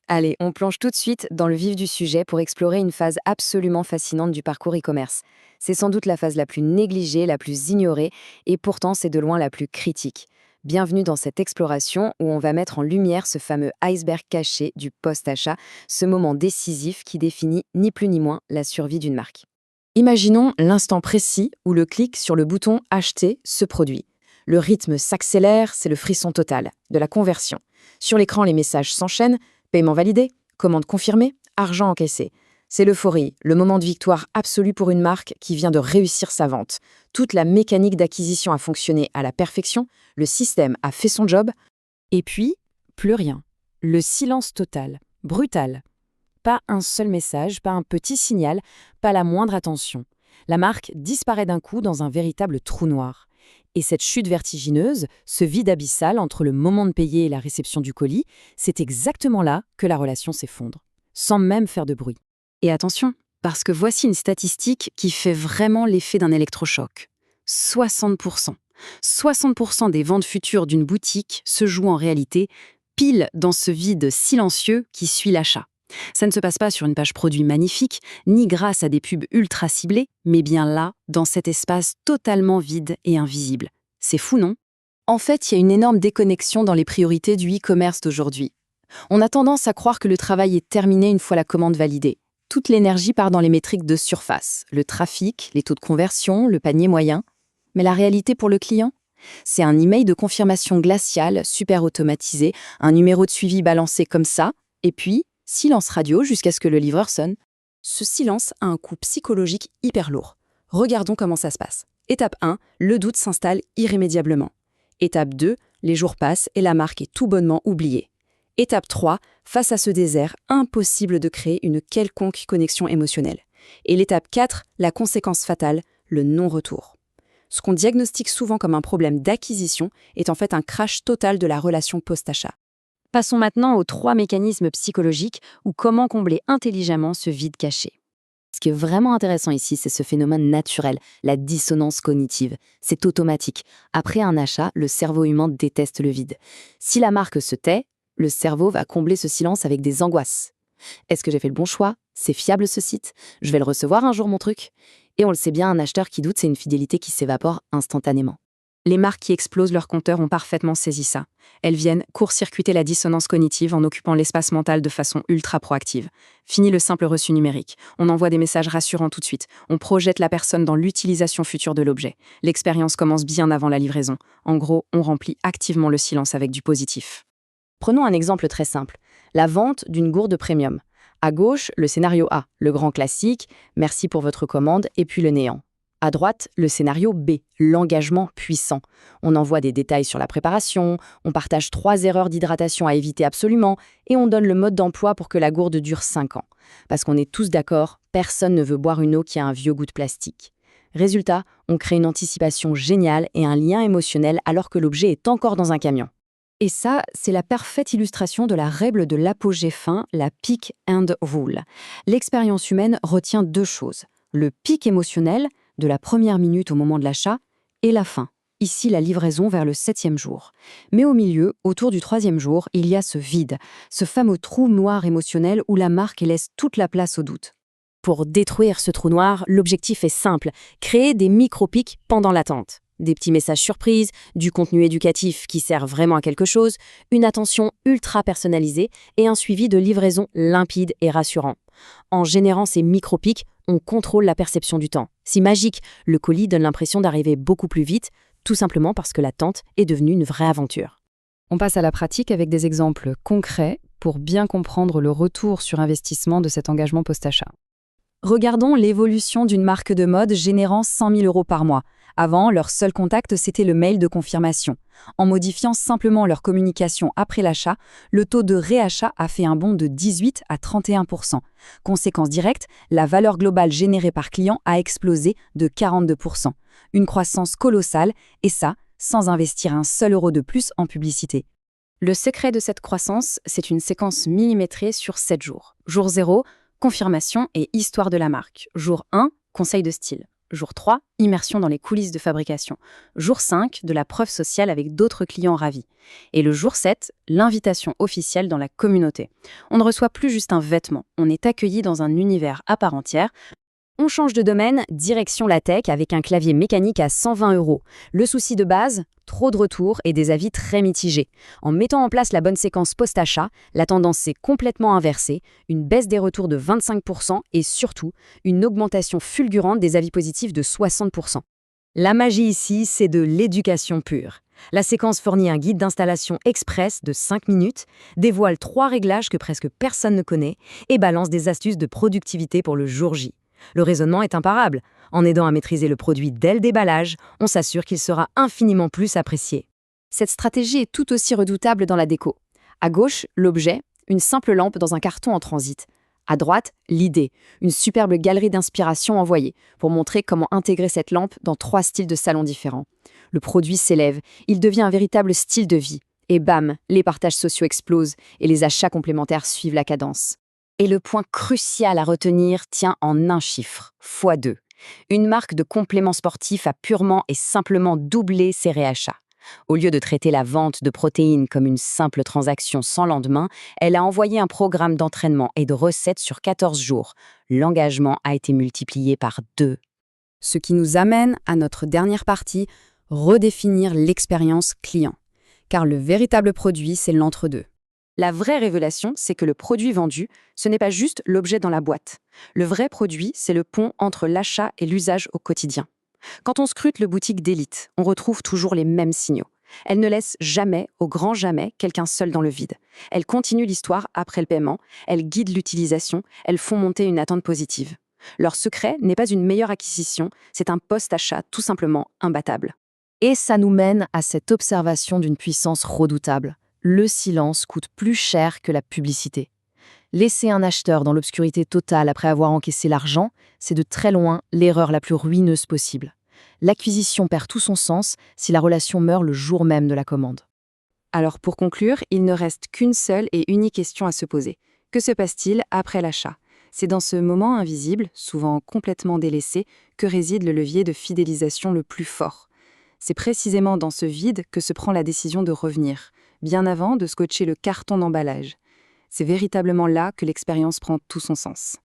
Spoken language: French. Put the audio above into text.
Allez, on plonge tout de suite dans le vif du sujet pour explorer une phase absolument fascinante du parcours e-commerce. C'est sans doute la phase la plus négligée, la plus ignorée, et pourtant c'est de loin la plus critique. Bienvenue dans cette exploration où on va mettre en lumière ce fameux iceberg caché du post-achat, ce moment décisif qui définit ni plus ni moins la survie d'une marque. Imaginons l'instant précis où le clic sur le bouton Acheter se produit. Le rythme s'accélère, c'est le frisson total, de la conversion. Sur l'écran, les messages s'enchaînent: paiement validé, commande confirmée, argent encaissé. C'est l'euphorie, le moment de victoire absolu pour une marque qui vient de réussir sa vente. Toute la mécanique d'acquisition a fonctionné à la perfection, le système a fait son job, et puis, plus rien. Le silence total, brutal. Pas un seul message, pas un petit signal, pas la moindre attention. La marque disparaît d'un coup dans un véritable trou noir. Et cette chute vertigineuse, ce vide abyssal entre le moment de payer et la réception du colis, c'est exactement là que la relation s'effondre, sans même faire de bruit. Et attention, parce que voici une statistique qui fait vraiment l'effet d'un électrochoc. 60%. 60% des ventes futures d'une boutique se jouent en réalité pile dans ce vide silencieux qui suit l'achat. Ça ne se passe pas sur une page produit magnifique, ni grâce à des pubs ultra ciblées, mais bien là, dans cet espace totalement vide et invisible. C'est fou, non? En fait, il y a une énorme déconnexion dans les priorités du e-commerce d'aujourd'hui. On a tendance à croire que le travail est terminé une fois la commande validée. Toute l'énergie part dans les métriques de surface, le trafic, les taux de conversion, le panier moyen. Mais la réalité pour le client? C'est un email de confirmation glacial, super automatisé, un numéro de suivi balancé comme ça, et puis silence radio jusqu'à ce que le livreur sonne. Ce silence a un coût psychologique hyper lourd. Regardons comment ça se passe. Étape 1, le doute s'installe irrémédiablement. Étape 2, les jours passent et la marque est tout bonnement oubliée. Étape 3, face à ce désert, impossible de créer une quelconque connexion émotionnelle. Et l'étape 4, la conséquence fatale, le non-retour. Ce qu'on diagnostique souvent comme un problème d'acquisition est en fait un crash total de la relation post-achat. Passons maintenant aux 3 mécanismes psychologiques ou comment combler intelligemment ce vide caché. Ce qui est vraiment intéressant ici, c'est ce phénomène naturel, la dissonance cognitive. C'est automatique. Après un achat, le cerveau humain déteste le vide. Si la marque se tait, le cerveau va combler ce silence avec des angoisses. Est-ce que j'ai fait le bon choix? C'est fiable ce site? Je vais le recevoir un jour mon truc? Et on le sait bien, un acheteur qui doute, c'est une fidélité qui s'évapore instantanément. Les marques qui explosent leurs compteurs ont parfaitement saisi ça. Elles viennent court-circuiter la dissonance cognitive en occupant l'espace mental de façon ultra proactive. Fini le simple reçu numérique. On envoie des messages rassurants tout de suite. On projette la personne dans l'utilisation future de l'objet. L'expérience commence bien avant la livraison. En gros, on remplit activement le silence avec du positif. Prenons un exemple très simple. La vente d'une gourde premium. À gauche, le scénario A, le grand classique, merci pour votre commande, et puis le néant. À droite, le scénario B, l'engagement puissant. On envoie des détails sur la préparation, on partage 3 erreurs d'hydratation à éviter absolument, et on donne le mode d'emploi pour que la gourde dure 5 ans. Parce qu'on est tous d'accord, personne ne veut boire une eau qui a un vieux goût de plastique. Résultat, on crée une anticipation géniale et un lien émotionnel alors que l'objet est encore dans un camion. Et ça, c'est la parfaite illustration de la règle de l'apogée fin, la peak and rule. L'expérience humaine retient 2 choses. Le pic émotionnel, de la première minute au moment de l'achat, et la fin. Ici, la livraison vers le 7e jour. Mais au milieu, autour du 3e jour, il y a ce vide, ce fameux trou noir émotionnel où la marque laisse toute la place au doute. Pour détruire ce trou noir, l'objectif est simple, créer des micro-pics pendant l'attente. Des petits messages surprises, du contenu éducatif qui sert vraiment à quelque chose, une attention ultra personnalisée et un suivi de livraison limpide et rassurant. En générant ces micro-pics, on contrôle la perception du temps. Si magique, le colis donne l'impression d'arriver beaucoup plus vite, tout simplement parce que l'attente est devenue une vraie aventure. On passe à la pratique avec des exemples concrets pour bien comprendre le retour sur investissement de cet engagement post-achat. Regardons l'évolution d'une marque de mode générant 100 000 € par mois. Avant, leur seul contact, c'était le mail de confirmation. En modifiant simplement leur communication après l'achat, le taux de réachat a fait un bond de 18 à 31%. Conséquence directe, la valeur globale générée par client a explosé de 42%. Une croissance colossale, et ça, sans investir un seul euro de plus en publicité. Le secret de cette croissance, c'est une séquence millimétrée sur 7 jours. Jour 0, confirmation et histoire de la marque. Jour 1, conseil de style. Jour 3, immersion dans les coulisses de fabrication. Jour 5, de la preuve sociale avec d'autres clients ravis. Et le jour 7, l'invitation officielle dans la communauté. On ne reçoit plus juste un vêtement, on est accueilli dans un univers à part entière. On change de domaine, direction la tech avec un clavier mécanique à 120 €. Le souci de base, trop de retours et des avis très mitigés. En mettant en place la bonne séquence post-achat, la tendance s'est complètement inversée, une baisse des retours de 25% et surtout une augmentation fulgurante des avis positifs de 60%. La magie ici, c'est de l'éducation pure. La séquence fournit un guide d'installation express de 5 minutes, dévoile 3 réglages que presque personne ne connaît et balance des astuces de productivité pour le jour J. Le raisonnement est imparable. En aidant à maîtriser le produit dès le déballage, on s'assure qu'il sera infiniment plus apprécié. Cette stratégie est tout aussi redoutable dans la déco. À gauche, l'objet, une simple lampe dans un carton en transit. À droite, l'idée, une superbe galerie d'inspiration envoyée pour montrer comment intégrer cette lampe dans 3 styles de salon différents. Le produit s'élève, il devient un véritable style de vie. Et bam, les partages sociaux explosent et les achats complémentaires suivent la cadence. Et le point crucial à retenir tient en un chiffre, x2. Une marque de compléments sportifs a purement et simplement doublé ses réachats. Au lieu de traiter la vente de protéines comme une simple transaction sans lendemain, elle a envoyé un programme d'entraînement et de recettes sur 14 jours. L'engagement a été multiplié par 2. Ce qui nous amène à notre dernière partie, redéfinir l'expérience client. Car le véritable produit, c'est l'entre-deux. La vraie révélation, c'est que le produit vendu, ce n'est pas juste l'objet dans la boîte. Le vrai produit, c'est le pont entre l'achat et l'usage au quotidien. Quand on scrute le boutique d'élite, on retrouve toujours les mêmes signaux. Elle ne laisse jamais, au grand jamais, quelqu'un seul dans le vide. Elle continue l'histoire après le paiement, elle guide l'utilisation, elles font monter une attente positive. Leur secret n'est pas une meilleure acquisition, c'est un post-achat tout simplement imbattable. Et ça nous mène à cette observation d'une puissance redoutable. Le silence coûte plus cher que la publicité. Laisser un acheteur dans l'obscurité totale après avoir encaissé l'argent, c'est de très loin l'erreur la plus ruineuse possible. L'acquisition perd tout son sens si la relation meurt le jour même de la commande. Alors pour conclure, il ne reste qu'une seule et unique question à se poser. Que se passe-t-il après l'achat ? C'est dans ce moment invisible, souvent complètement délaissé, que réside le levier de fidélisation le plus fort. C'est précisément dans ce vide que se prend la décision de revenir, bien avant de scotcher le carton d'emballage. C'est véritablement là que l'expérience prend tout son sens.